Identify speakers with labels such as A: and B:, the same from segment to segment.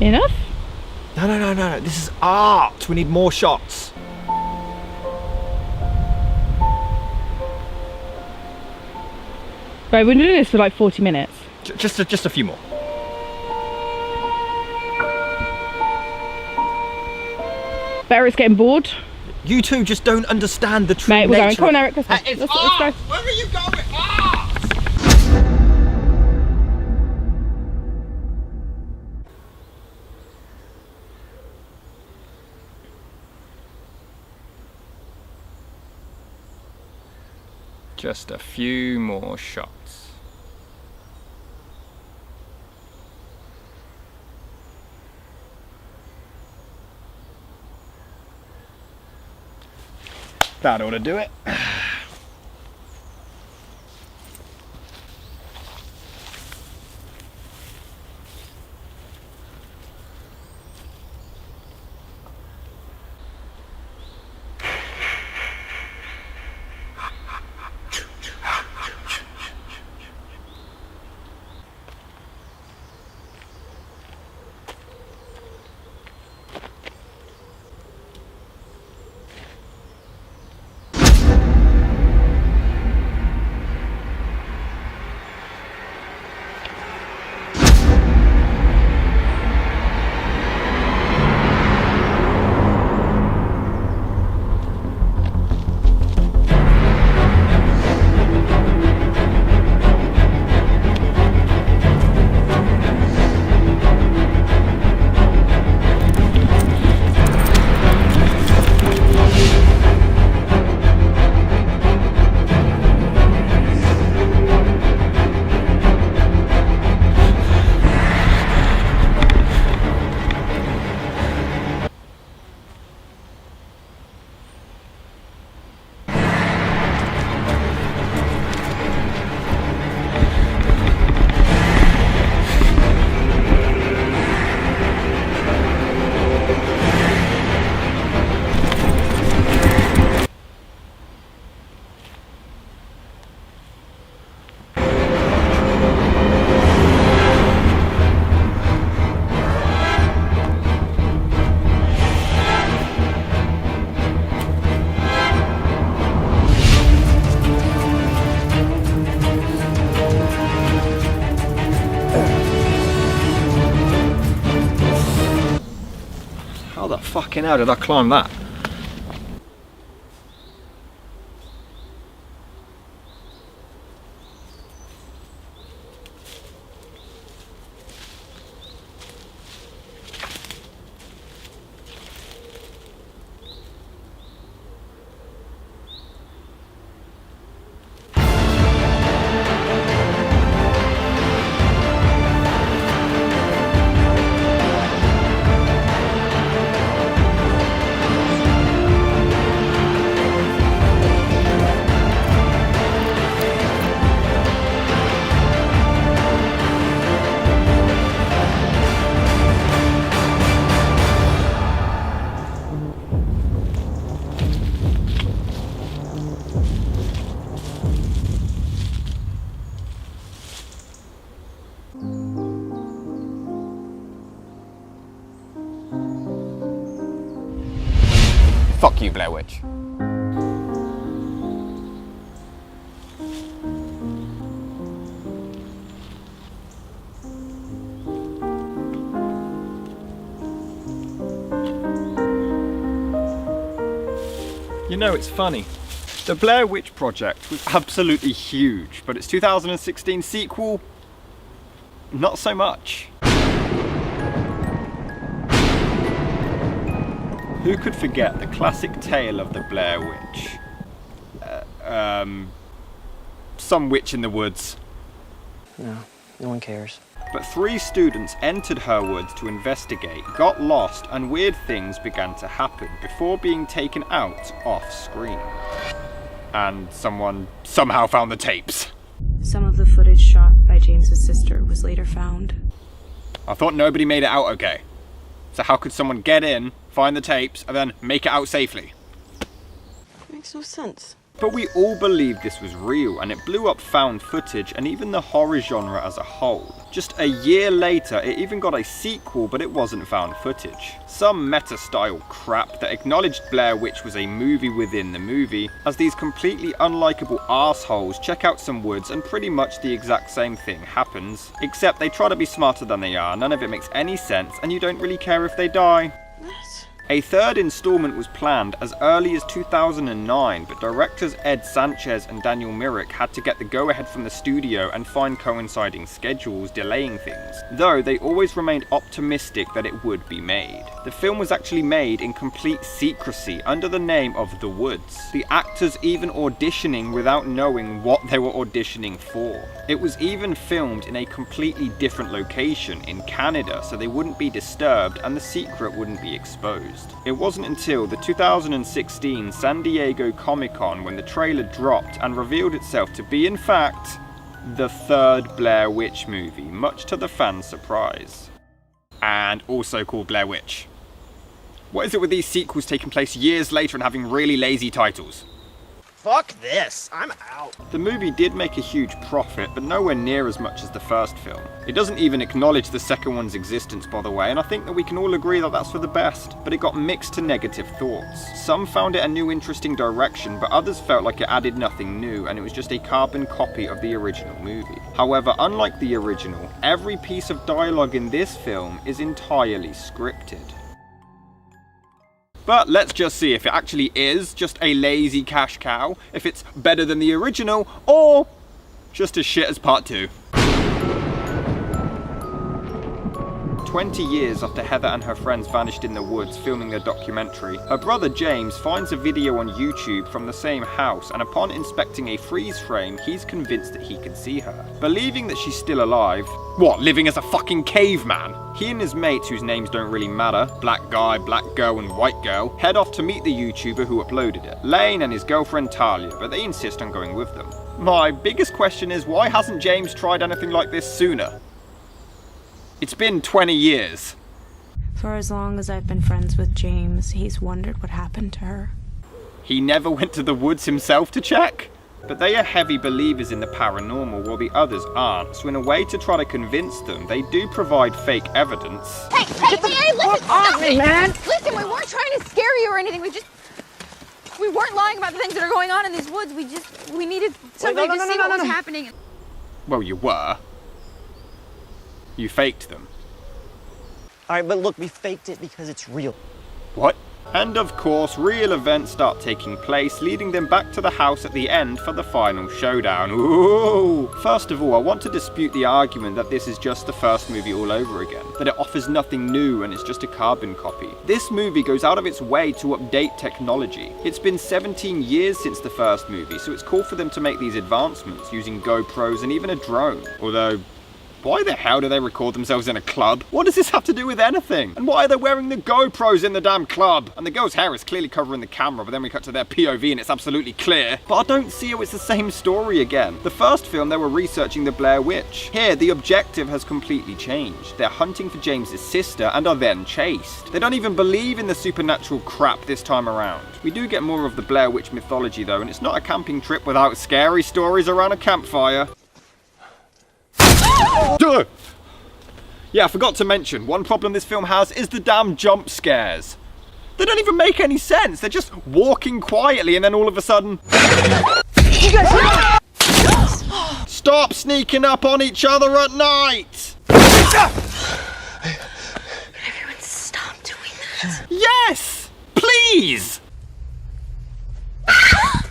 A: Enough?
B: No. This is art. We need more shots.
A: Right, we're doing this for like 40 minutes.
B: Just a few more.
A: Barrett's getting bored.
B: You two just don't understand the true
A: Mate, we're going.
B: nature
A: Come on,
B: of-
A: Eric, let's go.
B: It's
A: Let's
B: art!
A: go.
B: Where are you going? Art! Just a few more shots. That ought to do it. How the fucking hell did I climb that? Fuck you, Blair Witch. You know, it's funny. The Blair Witch Project was absolutely huge, but its 2016 sequel, not so much. Who could forget the classic tale of the Blair Witch? Some witch in the woods.
C: No one cares.
B: But 3 students entered her woods to investigate, got lost, and weird things began to happen before being taken out off screen. And someone somehow found the tapes.
D: Some of the footage shot by James's sister was later found.
B: I thought nobody made it out okay. So how could someone get in, find the tapes, and then make it out safely?
C: Makes no sense.
B: But we all believed this was real, and it blew up found footage and even the horror genre as a whole. Just a year later, it even got a sequel, but it wasn't found footage. Some meta-style crap that acknowledged Blair Witch was a movie within the movie, as these completely unlikable arseholes check out some woods and pretty much the exact same thing happens. Except they try to be smarter than they are, none of it makes any sense, and you don't really care if they die. A third installment was planned as early as 2009, but directors Ed Sanchez and Daniel Myrick had to get the go-ahead from the studio and find coinciding schedules, delaying things, though they always remained optimistic that it would be made. The film was actually made in complete secrecy under the name of The Woods, the actors even auditioning without knowing what they were auditioning for. It was even filmed in a completely different location in Canada, so they wouldn't be disturbed and the secret wouldn't be exposed. It wasn't until the 2016 San Diego Comic-Con when the trailer dropped and revealed itself to be, in fact, the third Blair Witch movie, much to the fans' surprise. And also called Blair Witch. What is it with these sequels taking place years later and having really lazy titles?
E: Fuck this, I'm out.
B: The movie did make a huge profit, but nowhere near as much as the first film. It doesn't even acknowledge the second one's existence, by the way, and I think that we can all agree that that's for the best. But it got mixed to negative thoughts. Some found it a new interesting direction, but others felt like it added nothing new, and it was just a carbon copy of the original movie. However, unlike the original, every piece of dialogue in this film is entirely scripted. But let's just see if it actually is just a lazy cash cow, if it's better than the original, or just as shit as part 2. 20 years after Heather and her friends vanished in the woods filming their documentary, her brother James finds a video on YouTube from the same house, and upon inspecting a freeze frame, he's convinced that he can see her. Believing that she's still alive, what, living as a fucking caveman? He and his mates, whose names don't really matter, black guy, black girl and white girl, head off to meet the YouTuber who uploaded it, Lane and his girlfriend Talia, but they insist on going with them. My biggest question is, why hasn't James tried anything like this sooner? It's been 20 years.
D: For as long as I've been friends with James, he's wondered what happened to her.
B: He never went to the woods himself to check? But they are heavy believers in the paranormal while the others aren't, so in a way to try to convince them, they do provide fake evidence.
F: Hey, listen, stop it, man! Listen, we weren't trying to scare you or anything, we weren't lying about the things that are going on in these woods, we needed somebody to see what was happening.
B: Well, you were. You faked them.
E: Alright, but look, we faked it because it's real.
B: What? And of course, real events start taking place, leading them back to the house at the end for the final showdown. Ooh! First of all, I want to dispute the argument that this is just the first movie all over again, that it offers nothing new and it's just a carbon copy. This movie goes out of its way to update technology. It's been 17 years since the first movie, so it's cool for them to make these advancements using GoPros and even a drone. Although, why the hell do they record themselves in a club? What does this have to do with anything? And why are they wearing the GoPros in the damn club? And the girl's hair is clearly covering the camera, but then we cut to their POV and it's absolutely clear. But I don't see how it's the same story again. The first film, they were researching the Blair Witch. Here, the objective has completely changed. They're hunting for James's sister and are then chased. They don't even believe in the supernatural crap this time around. We do get more of the Blair Witch mythology though, and it's not a camping trip without scary stories around a campfire. Duh! Yeah, I forgot to mention, one problem this film has is the damn jump scares. They don't even make any sense. They're just walking quietly and then all of a sudden... Stop sneaking up on each other at night!
F: Everyone stop doing that.
B: Yes! Please!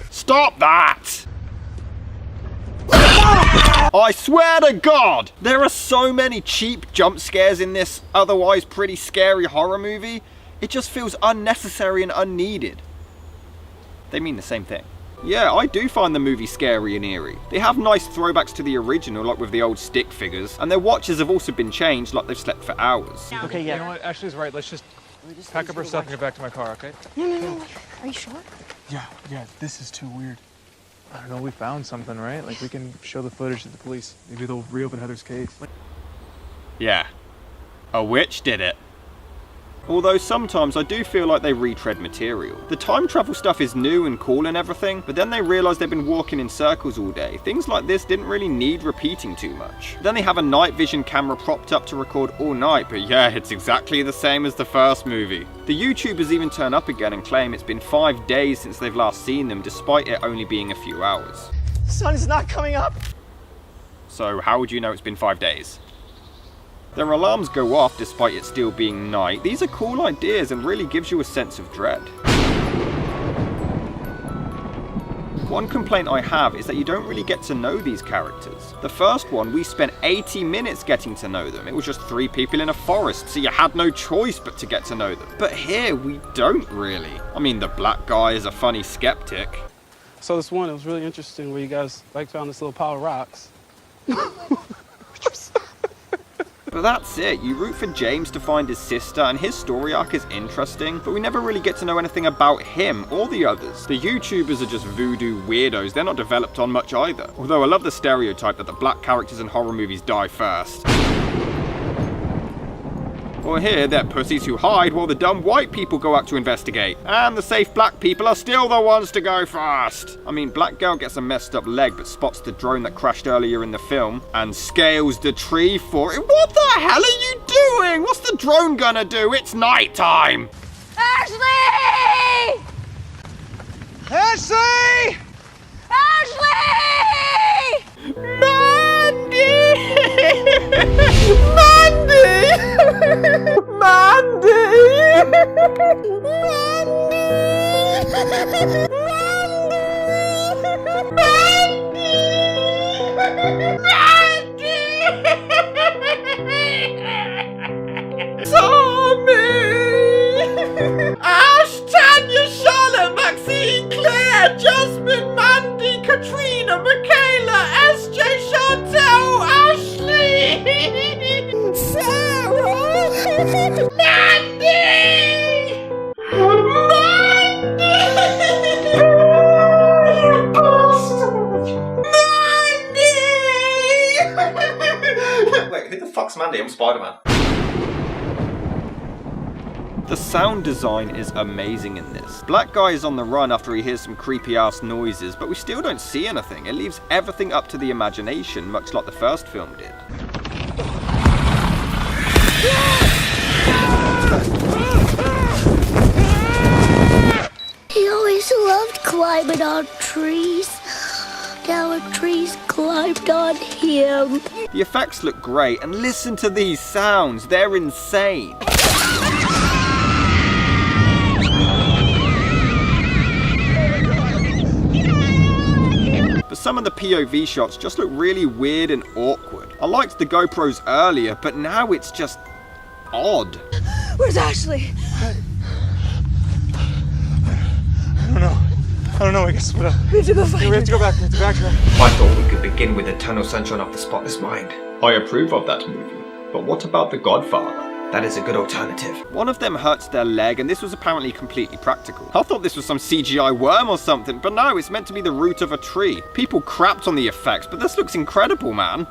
B: Stop that! I swear to God, there are so many cheap jump scares in this otherwise pretty scary horror movie. It just feels unnecessary and unneeded. They mean the same thing. Yeah, I do find the movie scary and eerie. They have nice throwbacks to the original, like with the old stick figures, and their watches have also been changed, like they've slept for hours.
E: Okay, yeah.
G: You know what? Ashley's right. Let's just pack up our stuff and get back to my car, okay?
F: No. Are you sure?
G: Yeah, this is too weird. I don't know, we found something, right? Like, we can show the footage to the police. Maybe they'll reopen Heather's case.
B: Yeah. A witch did it. Although sometimes I do feel like they retread material. The time travel stuff is new and cool and everything, but then they realise they've been walking in circles all day. Things like this didn't really need repeating too much. Then they have a night vision camera propped up to record all night, but yeah, it's exactly the same as the first movie. The YouTubers even turn up again and claim it's been 5 days since they've last seen them, despite it only being a few hours.
E: The sun is not coming up.
B: So how would you know it's been 5 days? Their alarms go off despite it still being night. These are cool ideas and really gives you a sense of dread. One complaint I have is that you don't really get to know these characters. The first one, we spent 80 minutes getting to know them. It was just 3 people in a forest, so you had no choice but to get to know them. But here, we don't really. I mean, the black guy is a funny skeptic.
H: So this one, it was really interesting where you guys found this little pile of rocks.
B: But that's it, you root for James to find his sister, and his story arc is interesting, but we never really get to know anything about him or the others. The YouTubers are just voodoo weirdos, they're not developed on much either. Although I love the stereotype that the black characters in horror movies die first. Or here, they're pussies who hide while the dumb white people go out to investigate. And the safe black people are still the ones to go first. I mean, Black Girl gets a messed up leg but spots the drone that crashed earlier in the film and scales the tree for it. What the hell are you doing? What's the drone gonna do? It's night time.
F: Ashley!
E: Ashley!
F: Ashley!
B: Mandy! Mandy! Mandy! Tommy! Ash, Tanya, Charlotte, Maxine, Claire, Jasmine, Mandy, Katrina, Michaela, SJ, Chantel, Ashley! Sarah! Mandy! Mandy! Mandy!
I: Wait, who the fuck's Mandy? I'm Spider-Man.
B: The sound design is amazing in this. Black guy is on the run after he hears some creepy ass noises, but we still don't see anything. It leaves everything up to the imagination, much like the first film did.
J: He always loved climbing on trees. Now a tree's climbed on him.
B: The effects look great, and listen to these sounds. They're insane. But some of the POV shots just look really weird and awkward. I liked the GoPros earlier, but now it's just odd.
F: Where's Ashley?
G: I don't know, I guess, but
F: We have to go find her.
G: we have to go back,
I: I thought we could begin with Eternal Sunshine of the Spotless Mind.
B: I approve of that movie, but what about The Godfather?
I: That is a good alternative.
B: One of them hurts their leg, and this was apparently completely practical. I thought this was some CGI worm or something, but no, it's meant to be the root of a tree. People crapped on the effects, but this looks incredible, man.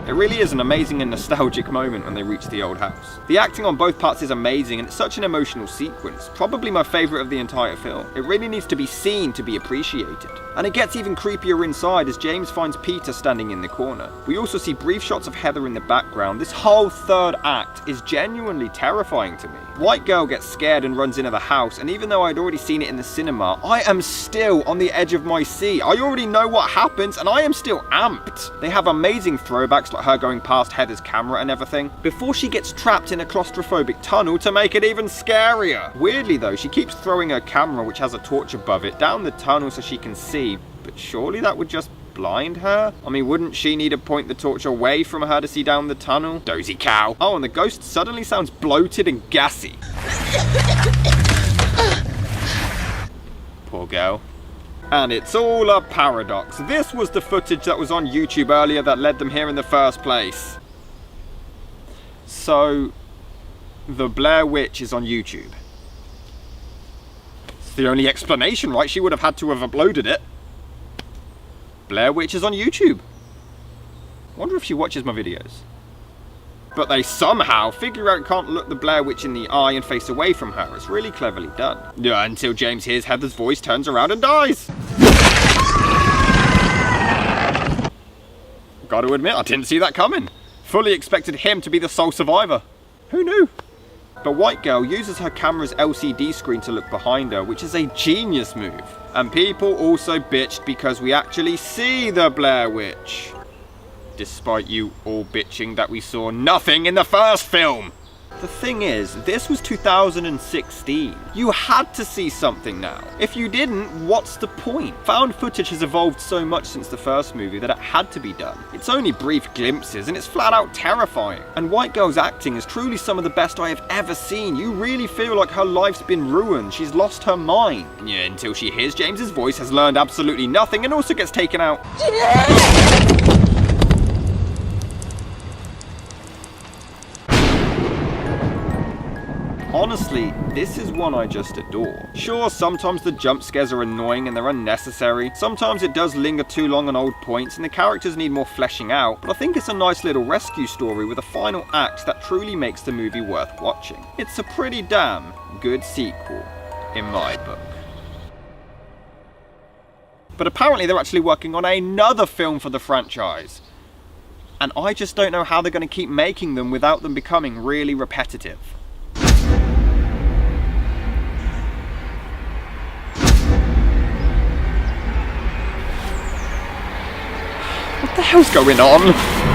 B: It really is an amazing and nostalgic moment when they reach the old house. The acting on both parts is amazing, and it's such an emotional sequence. Probably my favourite of the entire film. It really needs to be seen to be appreciated. And it gets even creepier inside as James finds Peter standing in the corner. We also see brief shots of Heather in the background. This whole third act is genuinely terrifying to me. White girl gets scared and runs into the house, and even though I'd already seen it in the cinema, I am still on the edge of my seat. I already know what happens, and I am still amped. They have amazing throwbacks like her going past Heather's camera and everything, before she gets trapped in a claustrophobic tunnel to make it even scarier. Weirdly though, she keeps throwing her camera, which has a torch above it, down the tunnel so she can see, but surely that would just blind her? I mean, wouldn't she need to point the torch away from her to see down the tunnel? Dozy cow. Oh, and the ghost suddenly sounds bloated and gassy. Poor girl. And it's all a paradox. This was the footage that was on YouTube earlier that led them here in the first place. So, the Blair Witch is on YouTube. It's the only explanation, right? She would have had to have uploaded it. Blair Witch is on YouTube. Wonder if she watches my videos. but they somehow figure out can't look the Blair Witch in the eye and face away from her. It's really cleverly done. Yeah, until James hears Heather's voice, turns around and dies. Gotta admit, I didn't see that coming. Fully expected him to be the sole survivor. Who knew? The white girl uses her camera's LCD screen to look behind her, which is a genius move. And people also bitched because we actually see the Blair Witch. Despite you all bitching that we saw nothing in the first film. The thing is, this was 2016. You had to see something now. If you didn't, what's the point? Found footage has evolved so much since the first movie that it had to be done. It's only brief glimpses and it's flat out terrifying. And White Girl's acting is truly some of the best I have ever seen. You really feel like her life's been ruined. She's lost her mind. Yeah, until she hears James's voice, has learned absolutely nothing and also gets taken out. Honestly, this is one I just adore. Sure, sometimes the jump scares are annoying and they're unnecessary. Sometimes it does linger too long on old points and the characters need more fleshing out, but I think it's a nice little rescue story with a final act that truly makes the movie worth watching. It's a pretty damn good sequel, in my book. But apparently they're actually working on another film for the franchise. And I just don't know how they're going to keep making them without them becoming really repetitive. What the hell's going on?